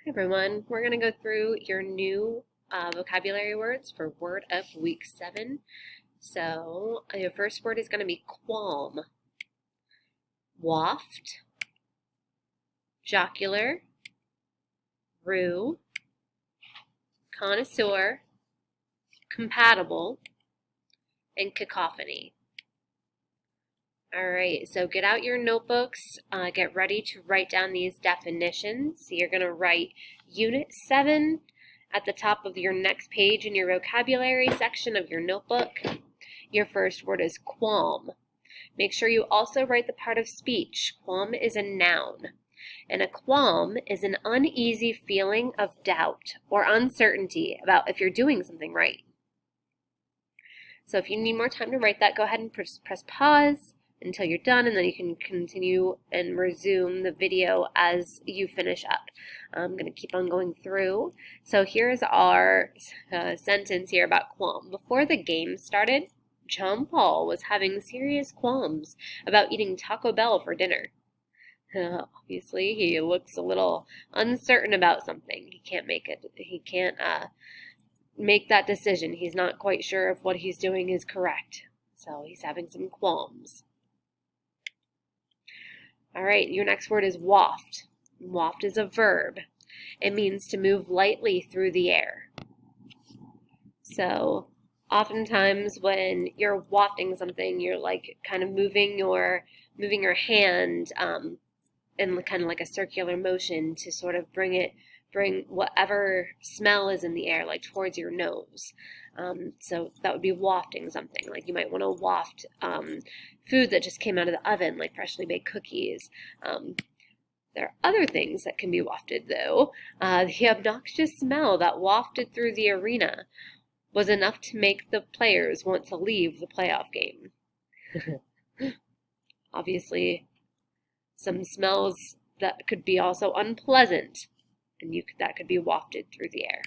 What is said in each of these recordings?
Everyone, we're going to go through your new vocabulary words for Word of Week 7. So, your first word is going to be qualm, waft, jocular, rue, connoisseur, compatible, and cacophony. All right, so get out your notebooks, get ready to write down these definitions. So you're going to write Unit 7 at the top of your next page in your vocabulary section of your notebook. Your first word is qualm. Make sure you also write the part of speech. Qualm is a noun, and a qualm is an uneasy feeling of doubt or uncertainty about if you're doing something right. So if you need more time to write that, go ahead and press pause until you're done, and then you can continue and resume the video as you finish up. I'm going to keep on going through. So here's our sentence here about qualm. Before the game started, John Paul was having serious qualms about eating Taco Bell for dinner. Obviously, he looks a little uncertain about something. He can't make that decision. He's not quite sure if what he's doing is correct. So he's having some qualms. All right, your next word is waft. Waft is a verb. It means to move lightly through the air. So oftentimes when you're wafting something, you're like kind of moving your hand in kind of like a circular motion to sort of bring whatever smell is in the air like towards your nose. So that would be wafting something. Like you might want to waft food that just came out of the oven, like freshly baked cookies. There are other things that can be wafted, though. The obnoxious smell that wafted through the arena was enough to make the players want to leave the playoff game. Obviously, some smells that could be also unpleasant, and that could be wafted through the air.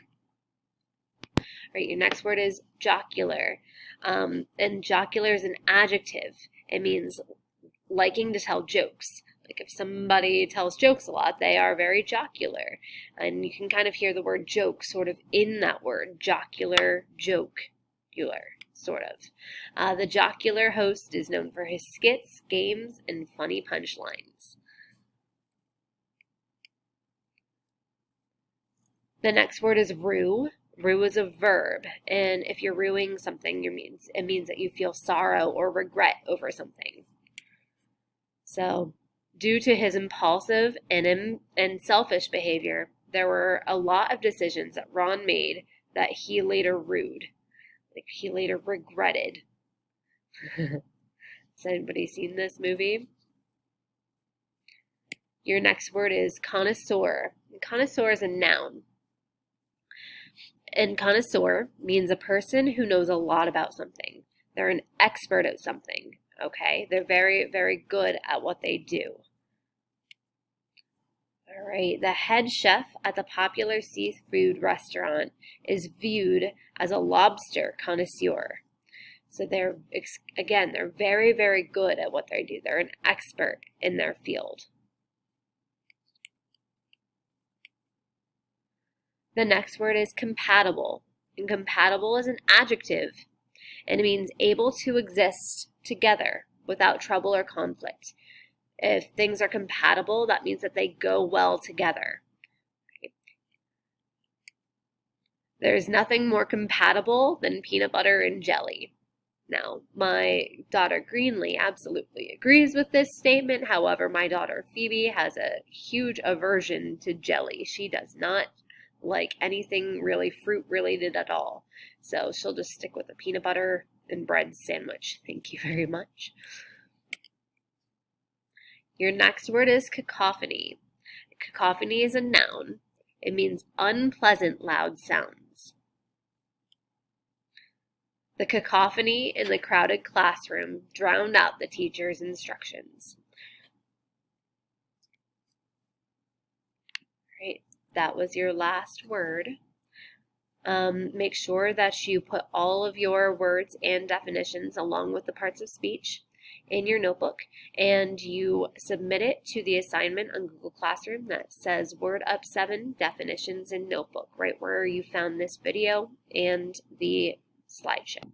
All right, your next word is jocular. And jocular is an adjective. It means liking to tell jokes. Like if somebody tells jokes a lot, they are very jocular. And you can kind of hear the word joke sort of in that word. Jocular, jocular, sort of. The jocular host is known for his skits, games, and funny punchlines. The next word is rue. Rue is a verb, and if you're rueing something, it means that you feel sorrow or regret over something. So, due to his impulsive and selfish behavior, there were a lot of decisions that Ron made that he later rued, like he later regretted. Has anybody seen this movie? Your next word is connoisseur. Connoisseur is a noun. And connoisseur means a person who knows a lot about something. They're an expert at something, okay? They're very, very good at what they do. All right, the head chef at the popular seafood restaurant is viewed as a lobster connoisseur. So they're very, very good at what they do. They're an expert in their field. The next word is compatible, and compatible is an adjective, and it means able to exist together without trouble or conflict. If things are compatible, that means that they go well together. Okay. There's nothing more compatible than peanut butter and jelly. Now, my daughter Greenlee absolutely agrees with this statement. However, my daughter Phoebe has a huge aversion to jelly. She does not like anything really fruit related at all. So she'll just stick with a peanut butter and bread sandwich. Thank you very much. Your next word is cacophony. Cacophony is a noun. It means unpleasant loud sounds. The cacophony in the crowded classroom drowned out the teacher's instructions. All right. That was your last word. Make sure that you put all of your words and definitions along with the parts of speech in your notebook and you submit it to the assignment on Google Classroom that says Word Up 7 Definitions in Notebook, right where you found this video and the slideshow.